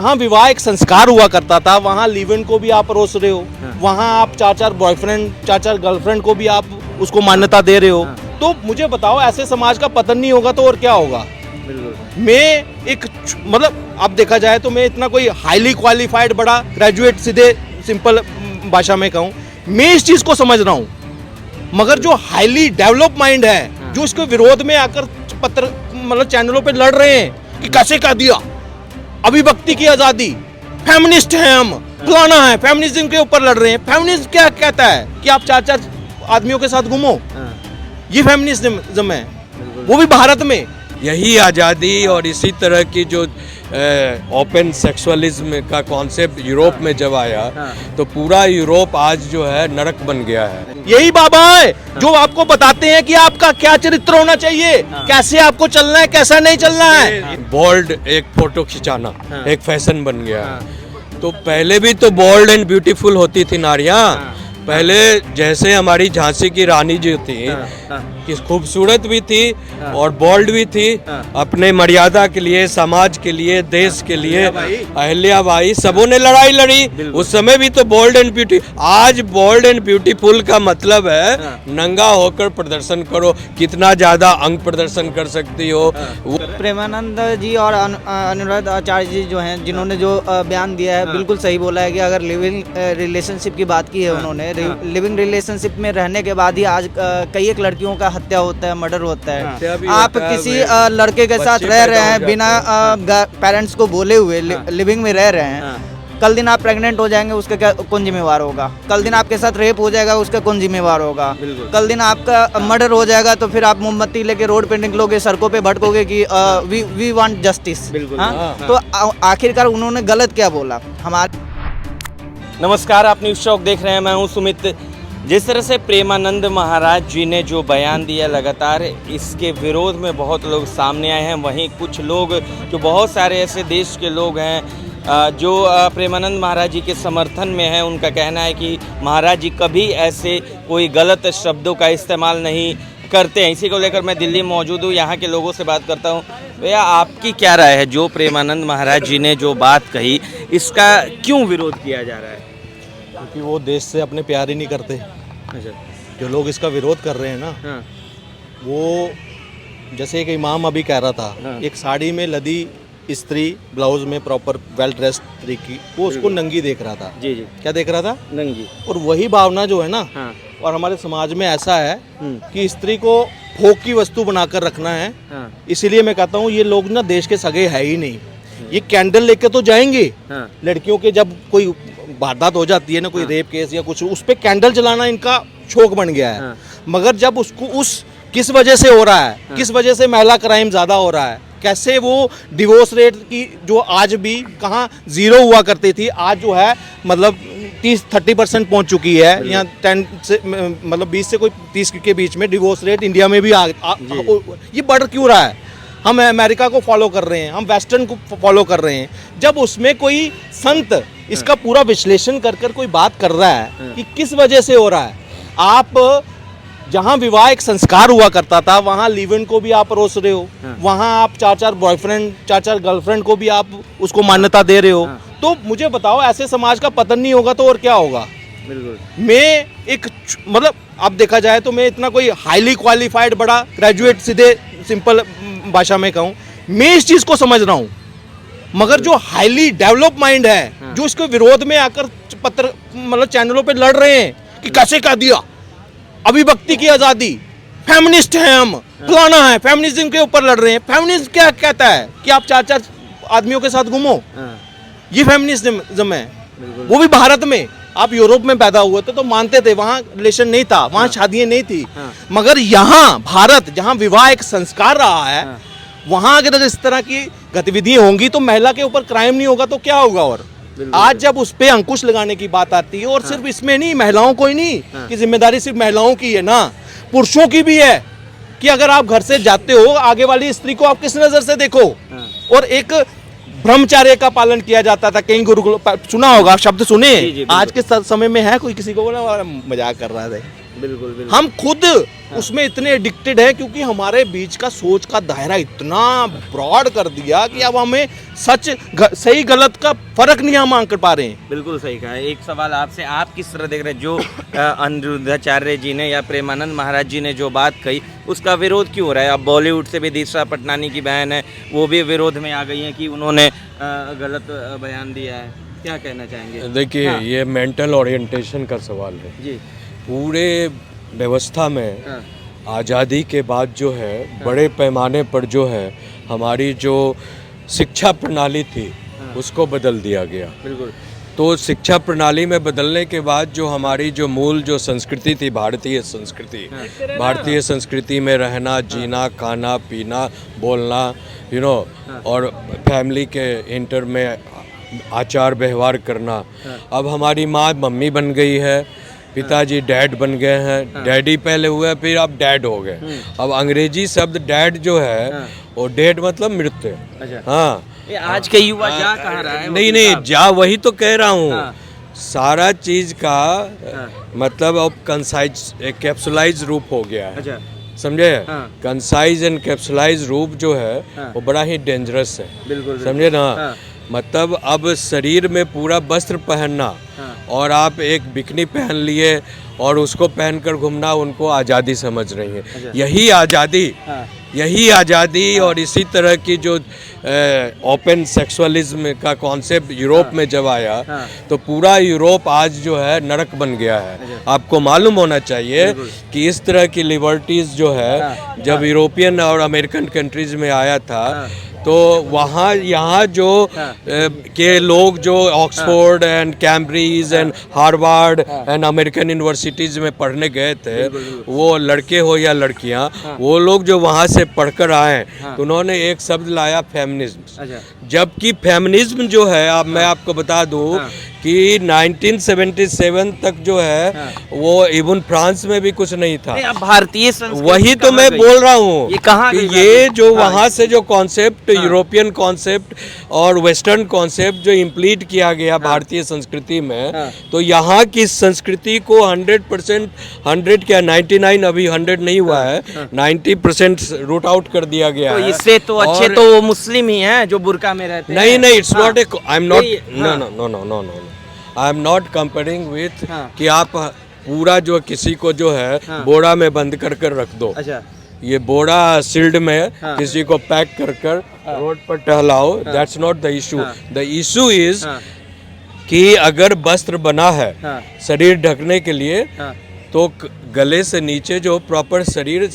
वहाँ विवाह एक संस्कार हुआ करता था, वहाँ लिव इन को भी आप परोस रहे हो, वहाँ आप चार बॉयफ्रेंड चार गर्लफ्रेंड को भी आप उसको मान्यता दे रहे हो। तो मुझे बताओ, ऐसे समाज का पतन नहीं होगा तो और क्या होगा। मैं एक मतलब अब देखा जाए तो मैं इतना कोई हाईली क्वालिफाइड बड़ा ग्रेजुएट सीधे सिंपल भाषा में कहूँ, मैं इस चीज को समझ रहा हूँ, मगर जो हाईली डेवलप माइंड है जो इसके विरोध में आकर पत्र मतलब चैनलों पे लड़ रहे हैं कि कैसे कह दिया अभिव्यक्ति की आजादी, फेमिनिस्ट हैं हम, फलाना है, फेमिनिज्म के ऊपर लड़ रहे हैं। फेमिनिज्म क्या कहता है कि आप चार आदमियों के साथ घूमो, ये फेमिनिज्म है, वो भी भारत में। यही आज़ादी और इसी तरह की जो ओपन सेक्सुअलिज्म का कॉन्सेप्ट यूरोप में जब आया तो पूरा यूरोप आज जो है नरक बन गया है। यही बाबा है जो आपको बताते हैं कि आपका क्या चरित्र होना चाहिए, कैसे आपको चलना है, कैसा नहीं चलना है। बोल्ड एक फोटो खिंचाना एक फैशन बन गया है। तो पहले भी तो बोल्ड एंड ब्यूटीफुल होती थी नारियां। पहले जैसे हमारी झांसी की रानी जो थी कि खूबसूरत भी थी और बोल्ड भी थी, अपने मर्यादा के लिए, समाज के लिए, देश के लिए। अहिल्याबाई सबों ने लड़ाई लड़ी, उस समय भी तो बोल्ड एंड ब्यूटी। आज बोल्ड एंड ब्यूटीफुल का मतलब है नंगा होकर प्रदर्शन करो, कितना ज्यादा अंग प्रदर्शन कर सकती हो। प्रेमानंद जी और अनुराध आचार्य जी जो हैं, जिन्होंने जो बयान दिया है बिल्कुल सही बोला है कि अगर लिविंग रिलेशनशिप की बात की है उन्होंने, लिविंग रिलेशनशिप में रहने के बाद ही आज कई एक लड़कियों का हत्या होता है, मर्डर होता है। आप किसी लड़के के साथ रह रहे हैं बिना पेरेंट्स को बोले हुए, लिविंग में रह रहे हैं, कल दिन आप प्रेग्नेंट हो जाएंगे, उसका क्या कौन जिम्मेवार होगा? कल दिन आपके साथ रेप हो जाएगा, उसका कौन जिम्मेवार होगा? कल दिन आपका मर्डर हो जाएगा तो फिर आप मोमबत्ती लेके रोड पे निकलोगे, सड़कों पे भटकोगे कि वी वांट जस्टिस। तो आखिरकार उन्होंने गलत क्या बोला? हमारे नमस्कार, आप न्यूज़ चौक देख रहे हैं, मैं हूं सुमित। जिस तरह से प्रेमानंद महाराज जी ने जो बयान दिया, लगातार इसके विरोध में बहुत लोग सामने आए हैं। वहीं कुछ लोग, जो बहुत सारे ऐसे देश के लोग हैं जो प्रेमानंद महाराज जी के समर्थन में हैं, उनका कहना है कि महाराज जी कभी ऐसे कोई गलत शब्दों का इस्तेमाल नहीं करते हैं। इसी को लेकर मैं दिल्ली में मौजूद हूँ, यहाँ के लोगों से बात करता हूँ। भैया, आपकी क्या राय है, जो प्रेमानंद महाराज जी ने जो बात कही, इसका क्यों विरोध किया जा रहा है? क्योंकि वो देश से अपने प्यार ही नहीं करते। अच्छा। जो लोग इसका विरोध कर रहे हैं ना, वो जैसे एक इमाम अभी कह रहा था, एक साड़ी में लदी स्त्री ब्लाउज में प्रॉपर वेल ड्रेस्ड तरीके, वो उसको नंगी देख रहा था। जी जी। क्या देख रहा था? नंगी। और वही भावना जो है ना, और हमारे समाज में ऐसा है कि स्त्री को भोग की वस्तु बनाकर रखना है। इसीलिए मैं कहता हूँ ये लोग ना देश के सगे है ही नहीं। ये कैंडल लेके तो जाएंगे, लड़कियों के जब कोई वारदात हो जाती है ना, कोई रेप केस या कुछ, उस पे कैंडल जलाना इनका शौक बन गया है। मगर जब उसको किस वजह से हो रहा है, किस वजह से महिला क्राइम ज्यादा हो रहा है, कैसे वो डिवोर्स रेट की जो आज भी कहाँ 0 हुआ करती थी, आज जो है मतलब 30-30% पहुंच चुकी है, या 10 से मतलब 20 से कोई 30 के बीच में डिवोर्स रेट इंडिया में भी ये बढ़ क्यों रहा है? हम अमेरिका को फॉलो कर रहे हैं, हम वेस्टर्न को फॉलो कर रहे हैं। जब उसमें कोई संत इसका पूरा विश्लेषण कर कोई बात कर रहा है कि किस वजह से हो रहा है। आप जहाँ विवाह एक संस्कार हुआ करता था, वहाँ लिव इन को भी आप परोस रहे हो, वहाँ आप चार बॉयफ्रेंड चार गर्लफ्रेंड को भी आप उसको मान्यता दे रहे हो। तो मुझे बताओ, ऐसे समाज का पतन नहीं होगा तो और क्या होगा। मैं एक मतलब अब देखा जाए तो मैं इतना कोई हाईली क्वालिफाइड बड़ा ग्रेजुएट सीधे सिंपल भाषा में कहूँ, मैं इस चीज को समझ रहा हूँ, मगर जो हाईली डेवलप माइंड है जो इसके विरोध में आकर पत्र मतलब चैनलों पे लड़ रहे हैं कि कैसे कह दिया अभिव्यक्ति की आजादी, फेमिनिस्ट हैं हम, फलाना है, फेमिनिज्म के ऊपर लड़ रहे हैं। फेमिनिज्म क्या कहता है कि आप चार आदमियों के साथ घूमो, ये फेमिनिज्म है, वो भी भारत में। आप यूरोप में पैदा हुए थे तो मानते थे, वहाँ रिलेशन नहीं था, वहाँ शादियां नहीं थी। मगर यहाँ भारत, जहाँ विवाह एक संस्कार रहा है, वहाँ अगर इस तरह की गतिविधियां होंगी तो महिला के ऊपर क्राइम नहीं होगा तो क्या होगा। और आज जब उस पे अंकुश लगाने की बात आती है, और सिर्फ इसमें नहीं, महिलाओं को ही नहीं कि जिम्मेदारी सिर्फ महिलाओं की है ना, पुरुषों की भी है कि अगर आप घर से जाते हो, आगे वाली स्त्री को आप किस नजर से देखो। और एक ब्रह्मचर्य का पालन किया जाता था, कहीं गुरुकुल सुना होगा, शब्द सुने। आज के समय में है कोई किसी को बोला, मजाक कर रहा था, बिल्कुल बिल्कुल हम खुद उसमें इतने एडिक्टेड हैं क्योंकि हमारे बीच का सोच का दायरा इतना ब्रॉड कर दिया कि अब हमें सही गलत का फर्क नहीं हम आंक पा रहे हैं। बिल्कुल सही कहा। एक सवाल आपसे, आप किस तरह देख रहे हैं जो अनिरुद्धाचार्य जी ने या प्रेमानंद महाराज जी ने जो बात कही उसका विरोध क्यों हो रहा है? अब बॉलीवुड से भी दिशा पटनानी की बहन है, वो भी विरोध में आ गई हैं कि उन्होंने गलत बयान दिया है, क्या कहना चाहेंगे? देखिए हाँ। ये मेंटल ओरिएंटेशन का सवाल है। जी पूरे व्यवस्था में हाँ आज़ादी के बाद जो है बड़े पैमाने पर जो है हमारी जो शिक्षा प्रणाली थी उसको बदल दिया गया। बिल्कुल। तो शिक्षा प्रणाली में बदलने के बाद जो हमारी जो मूल जो संस्कृति थी, भारतीय संस्कृति में रहना, जीना, खाना, पीना, बोलना, और फैमिली के इंटर में आचार व्यवहार करना। अब हमारी माँ मम्मी बन गई है, पिताजी डैड बन गए हैं, डैडी पहले हुए फिर अब डैड हो गए। अब अंग्रेजी शब्द डैड जो है वो डेड मतलब मृत्यु। हाँ, ये आज के युवा जा कहाँ रहा है? नहीं जा, वही तो कह रहा हूँ। सारा चीज का मतलब अब कंसाइज कैप्सुलाइज रूप हो गया है। अच्छा। समझे? हाँ। कंसाइज एंड कैप्सुलाइज रूप जो है वो बड़ा ही डेंजरस है। बिल्कुल। समझे ना? हाँ। मतलब अब शरीर में पूरा वस्त्र पहनना और आप एक बिकनी पहन लिए और उसको पहनकर घूमना, उनको आज़ादी समझ रही है। अच्छा। यही आज़ादी और इसी तरह की जो ओपन सेक्सुअलिज्म का कॉन्सेप्ट यूरोप में जब आया तो पूरा यूरोप आज जो है नरक बन गया है। आपको मालूम होना चाहिए कि इस तरह की लिबर्टीज जो है जब यूरोपियन और अमेरिकन कंट्रीज में आया था तो वहाँ यहाँ जो के लोग जो Oxford and Cambridge and Harvard and American universities में पढ़ने गए थे, वो लड़के हो या लड़कियाँ, वो लोग जो वहाँ से पढ़कर आए तो उन्होंने एक शब्द लाया फेमिनिज्म। जबकि फेमिनिज्म जो है, अब मैं आपको बता दूँ कि 1977 तक जो है वो इवन फ्रांस में भी कुछ नहीं था। अब भारतीय संस्कृति वही तो मैं बोल रहा हूँ, ये कहाँ कि गई? ये जो वहाँ से जो कॉन्सेप्ट यूरोपियन कॉन्सेप्ट और वेस्टर्न कॉन्सेप्ट जो इम्प्लीट किया गया भारतीय संस्कृति में, तो यहाँ की संस्कृति को 100%, 100 क्या 99, अभी 100 नहीं हुआ है, 90% रूट आउट कर दिया गया तो है। इससे तो अच्छे तो वो मुस्लिम ही हैं जो बुर्का में रहते हैं। नहीं, it's not a, I am not, हाँ। No, I am not comparing with कि आप पूरा जो किसी को जो है बोरा में बंद कर रख दो। अच्छा। ये बोरा सील्ड में किसी को पैक कर रोड पर टहलाओ, that's not the issue. The issue is कि अगर वस्त्र बना है शरीर ढकने के लिए तो गले से नीचे जो प्रॉपर शरीर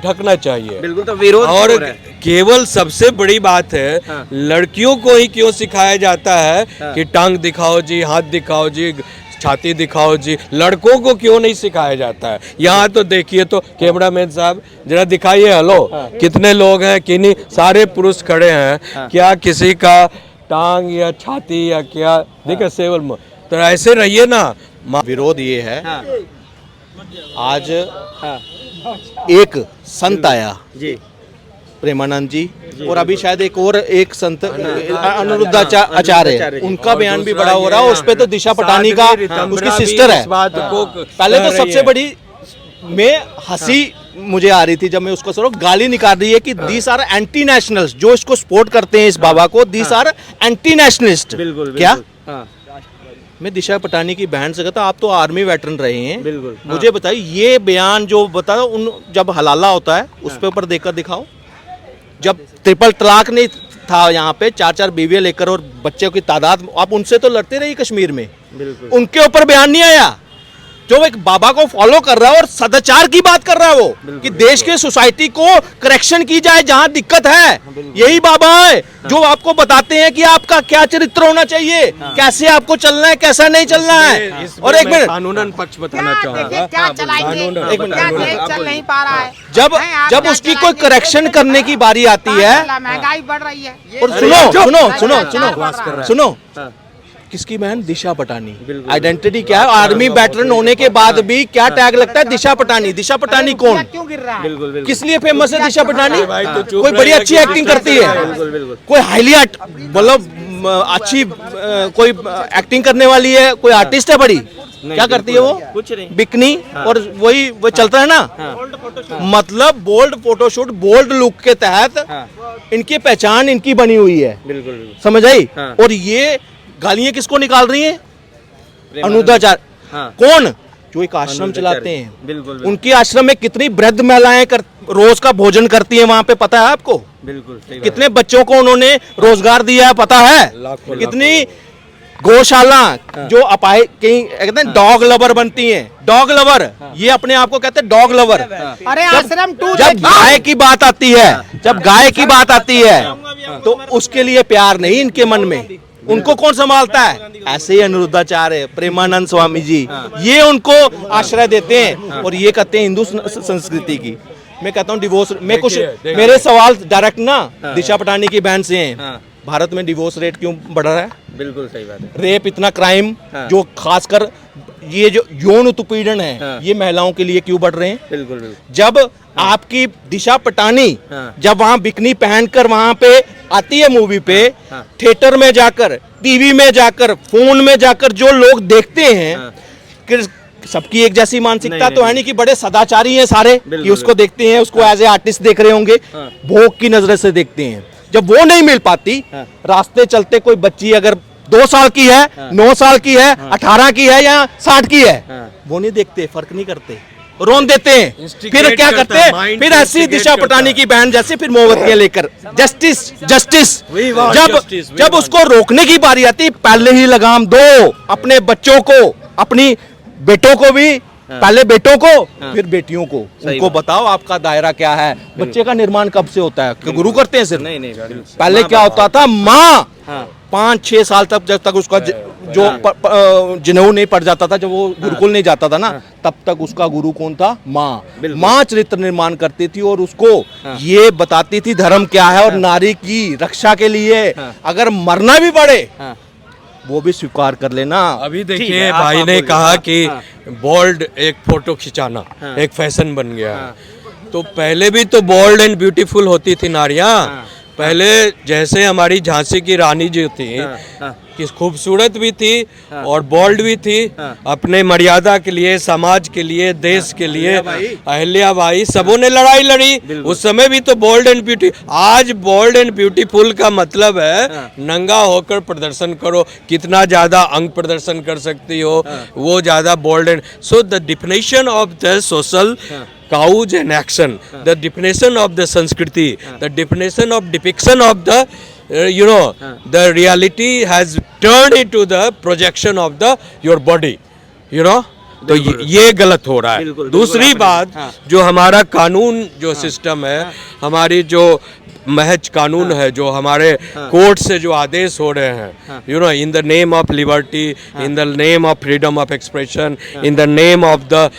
ढकना चाहिए। बिल्कुल, तो विरोध और हो रहा है। केवल सबसे बड़ी बात है लड़कियों को ही क्यों सिखाया जाता है कि टांग दिखाओ जी, हाथ दिखाओ जी, छाती दिखाओ जी, लड़कों को क्यों नहीं सिखाया जाता है? यहाँ तो देखिए, तो कैमरामैन साहब जरा दिखाइए, हेलो, कितने लोग हैं कि नहीं, सारे पुरुष खड़े हैं, क्या किसी का टांग या छाती या क्या देखिए सेवल में, तो ऐसे रहिए ना। विरोध ये है, आज एक संत आया जी, प्रेमानंद जी, और अभी शायद एक संत अनिरुद्धाचार्य, उनका बयान भी बड़ा हो रहा है। उस पे तो दिशा पटानी का, उसकी सिस्टर है। पहले तो सबसे बड़ी में हंसी मुझे आ रही थी जब मैं उसको सुनो, गाली निकाल रही है कि दीस आर एंटी नेशनल्स, जो इसको सपोर्ट करते हैं इस बाबा को, दीस आर एंटी नेशनलिस्ट। बिल्कुल। क्या मैं दिशा पटानी की बहन से कहता, आप तो आर्मी वेटरन रहे हैं, बिल्कुल। मुझे बताइए ये बयान जो बता उन जब हलाला होता है उस पे ऊपर देखकर दिखाओ। जब ट्रिपल तलाक नहीं था यहाँ पे, 4-4 बीवियां लेकर और बच्चों की तादाद, आप उनसे तो लड़ते रही कश्मीर में, बिल्कुल। उनके ऊपर बयान नहीं आया। जो एक बाबा को फॉलो कर रहा है और सदाचार की बात कर रहा है वो, कि देश के सोसाइटी को करेक्शन की जाए जहां दिक्कत है, यही बाबा है जो आपको बताते हैं कि आपका क्या चरित्र होना चाहिए, कैसे आपको चलना है, कैसा नहीं चलना है। और एक मिनट, कानूनन पक्ष बताना चाहूँगा। क्या चलाएंगे? एक मिनट, क्या देश चल नहीं पा रहा है? जब उसकी कोई करेक्शन करने की बारी आती है, महंगाई बढ़ रही है। और सुनो, किसकी बहन? दिशा पटानी। आइडेंटिटी क्या है? आर्मी वेटरन होने के बाद भी क्या टैग लगता है? दिशा पटानी। दिशा पटानी कौन? क्यों गिर रहा है? बिल्कुल। किस लिए फेमस है दिशा पटानी? तो कोई बड़ी अच्छी एक्टिंग करती है, बिल्कुल। कोई हाईली मतलब अच्छी कोई एक्टिंग करने वाली है, कोई आर्टिस्ट है बड़ी, क्या करती है वो? कुछ नहीं। बिकनी और वही वो चलता है ना। मतलब बोल्ड फोटोशूट, बोल्ड लुक के तहत इनकी पहचान इनकी बनी हुई है। बिल्कुल समझ आई? हाँ। और ये गालियां किसको निकाल रही हैं? प्रेमानंद। अनुदाचार। हाँ। कौन? जो एक आश्रम अनुदाचार। चलाते हैं। बिल्कुल उनके आश्रम में कितनी वृद्ध महिलाएं रोज का भोजन करती हैं वहां पे, पता है आपको? बिल्कुल सही बात कितने बच्चों को उन्होंने रोजगार दिया है, पता है? लाखों, कितनी गौशाला जो अपाय कहीं कहते हैं डॉग लवर बनती हैं। डॉग लवर, ये अपने आप को कहते हैं डॉग लवर। अरे आश्रम टू जब गाय की बात आती है, जब गाय की बात आती है तो उसके लिए प्यार नहीं इनके मन में। उनको कौन संभालता है? ऐसे ही अनिरुद्धाचार्य, प्रेमानंद स्वामी जी, ये उनको आश्रय देते हैं और ये कहते हैं हिंदू संस्कृति की। मैं कहता हूँ डिवोर्स में कुछ देखिए। मेरे सवाल डायरेक्ट ना दिशा पटानी की बहन से हैं। भारत में डिवोर्स रेट क्यों बढ़ रहा है? बिल्कुल सही बात है। रेप इतना क्राइम, जो खासकर ये जो यौन उत्पीड़न है, ये महिलाओं के लिए क्यों बढ़ रहे हैं? बिल्कुल बिल्कुल। जब आपकी दिशा पटानी हाँ। जब वहां बिकनी पहनकर वहां पे आती है मूवी पे, थिएटर में जाकर, टीवी में जाकर, फोन में जाकर जो लोग देखते हैं कि सबकी एक जैसी मानसिकता तो है नहीं कि बड़े सदाचारी हैं सारे कि उसको देखते हैं, उसको एज ए आर्टिस्ट देख रहे होंगे, भोग की नजर से देखते हैं। जब वो नहीं मिल पाती, रास्ते चलते कोई बच्ची अगर 2 साल की है, 9 साल की है, 18 की है या 60 की है, वो नहीं देखते, फर्क नहीं करते, रोन देते हैं। फिर क्या करते हैं? फिर ऐसी दिशा पटानी की बहन जैसे फिर मोमबत्तियां लेकर जस्टिस जस्टिस। जब उसको रोकने की बारी आती, पहले ही लगाम दो अपने बच्चों को, अपनी बेटों को भी, पहले बेटों को फिर बेटियों को। उनको बताओ आपका दायरा क्या है। बच्चे का निर्माण कब से होता है? गुरु करते हैं सिर्फ? नहीं पहले क्या होता था? माँ 5-6 साल तक, जब तक उसका जो जनेऊ नहीं पड़ जाता था, जब वो गुरुकुल नहीं जाता था ना, तब तक उसका गुरु कौन था? माँ। माँ चरित्र निर्माण करती थी और उसको ये बताती थी धर्म क्या है, और नारी की रक्षा के लिए अगर मरना भी पड़े वो भी स्वीकार कर लेना। अभी ठीक है, देखिए, आप भाई ने बोलिए। कहा कि बोल्ड एक फोटो खिंचाना एक फैशन बन गया है। तो पहले भी तो बोल्ड एंड ब्यूटीफुल होती थी नारियां। पहले जैसे हमारी झांसी की रानी जी थी, कि खूबसूरत भी थी और बोल्ड भी थी, अपने मर्यादा के लिए, समाज के लिए, देश के लिए। अहिल्याबाई, सबों ने लड़ाई लड़ी उस समय भी तो बोल्ड एंड ब्यूटी। आज बोल्ड एंड ब्यूटीफुल का मतलब है नंगा होकर प्रदर्शन करो, कितना ज्यादा अंग प्रदर्शन कर सकती हो वो ज्यादा bold and. So the definition of the social cause and action, the definition of the Sanskriti, the definition of depiction of the the reality has turned into the projection of the your body, तो ये गलत हो रहा है। दूसरी बात, जो हमारा कानून जो सिस्टम है, हमारी जो महज कानून है, जो हमारे कोर्ट से जो आदेश हो रहे हैं, in the name of liberty, in the name of freedom of expression, in the name of the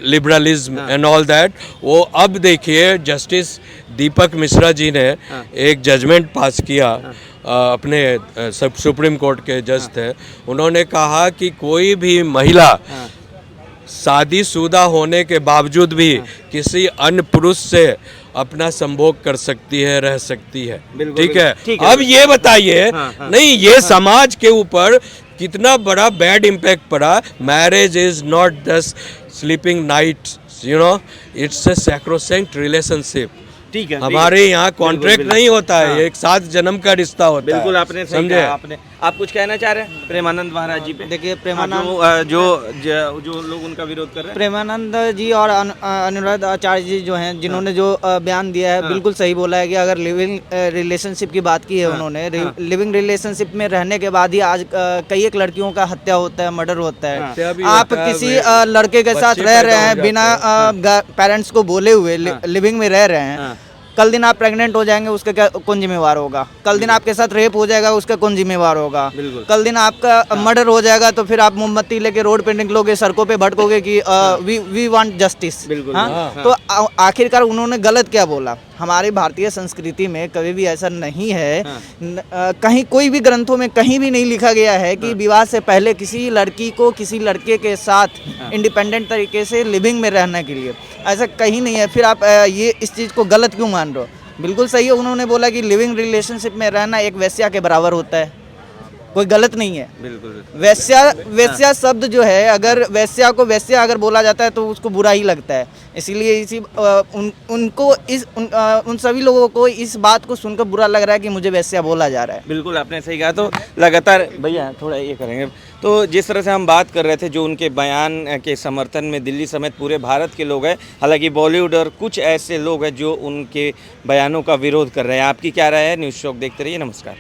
liberalism and all that, वो अब देखिए जस्टिस दीपक मिश्रा जी ने एक जजमेंट पास किया, अपने सुप्रीम कोर्ट के जज थे। उन्होंने कहा कि कोई भी महिला शादीशुदा होने के बावजूद भी किसी अन्य पुरुष से अपना संभोग कर सकती है, रह सकती है। ठीक है। अब ये बताइए, नहीं, ये समाज के ऊपर कितना बड़ा बैड इम्पैक्ट पड़ा। Marriage is not just sleeping night, it's a sacrosanct relationship. ठीक है, हमारे यहाँ कॉन्ट्रैक्ट नहीं होता है, एक 7 जन्म का रिश्ता होता है। बिल्कुल, आपने सही कहा। आपने आप कुछ कहना चाह रहे हैं प्रेमानंद महाराज जी पे? देखिए, प्रेमानंद जो लोग उनका विरोध कर रहे हैं, प्रेमानंद जी और अनुराध आचार्य जी जो हैं, जिन्होंने जो बयान दिया है, बिल्कुल सही बोला है कि अगर लिविंग रिलेशनशिप की बात की है उन्होंने, लिविंग रिलेशनशिप में रहने के बाद ही आज कई एक लड़कियों का हत्या होता है, मर्डर होता है। आप किसी लड़के के साथ रह रहे हैं बिना पेरेंट्स को बोले हुए, लिविंग में रह रहे हैं, कल दिन आप प्रेग्नेंट हो जाएंगे, उसका क्या कौन जिम्मेवार होगा? कल दिन आपके साथ रेप हो जाएगा, उसका कौन जिम्मेवार होगा? कल दिन आपका मर्डर हो जाएगा तो फिर आप मोमबत्ती लेके रोड पे निकलोगे, सड़कों पे भटकोगे कि वी वांट जस्टिस। तो आखिरकार उन्होंने गलत क्या बोला? हमारी भारतीय संस्कृति में कभी भी ऐसा नहीं है, कहीं कोई भी ग्रंथों में कहीं भी नहीं लिखा गया है कि विवाह से पहले किसी लड़की को किसी लड़के के साथ इंडिपेंडेंट तरीके से लिविंग में रहने के लिए, ऐसा कहीं नहीं है। फिर आप ये इस चीज़ को गलत क्यों मान रहे हो? बिल्कुल सही है, उन्होंने बोला कि लिविंग रिलेशनशिप में रहना एक वेश्या के बराबर होता है। कोई गलत नहीं है। बिल्कुल वैश्या शब्द जो है, अगर वैश्या को वैश्या अगर बोला जाता है तो उसको बुरा ही लगता है। इसीलिए उन सभी लोगों को इस बात को सुनकर बुरा लग रहा है कि मुझे वैश्या बोला जा रहा है। बिल्कुल आपने सही कहा। तो लगातार भैया थोड़ा ये करेंगे, तो जिस तरह से हम बात कर रहे थे जो उनके बयान के समर्थन में दिल्ली समेत पूरे भारत के लोग हैं, हालांकि बॉलीवुड और कुछ ऐसे लोग हैं जो उनके बयानों का विरोध कर रहे हैं। आपकी क्या राय है? न्यूज़ शॉक देखते रहिए। नमस्कार।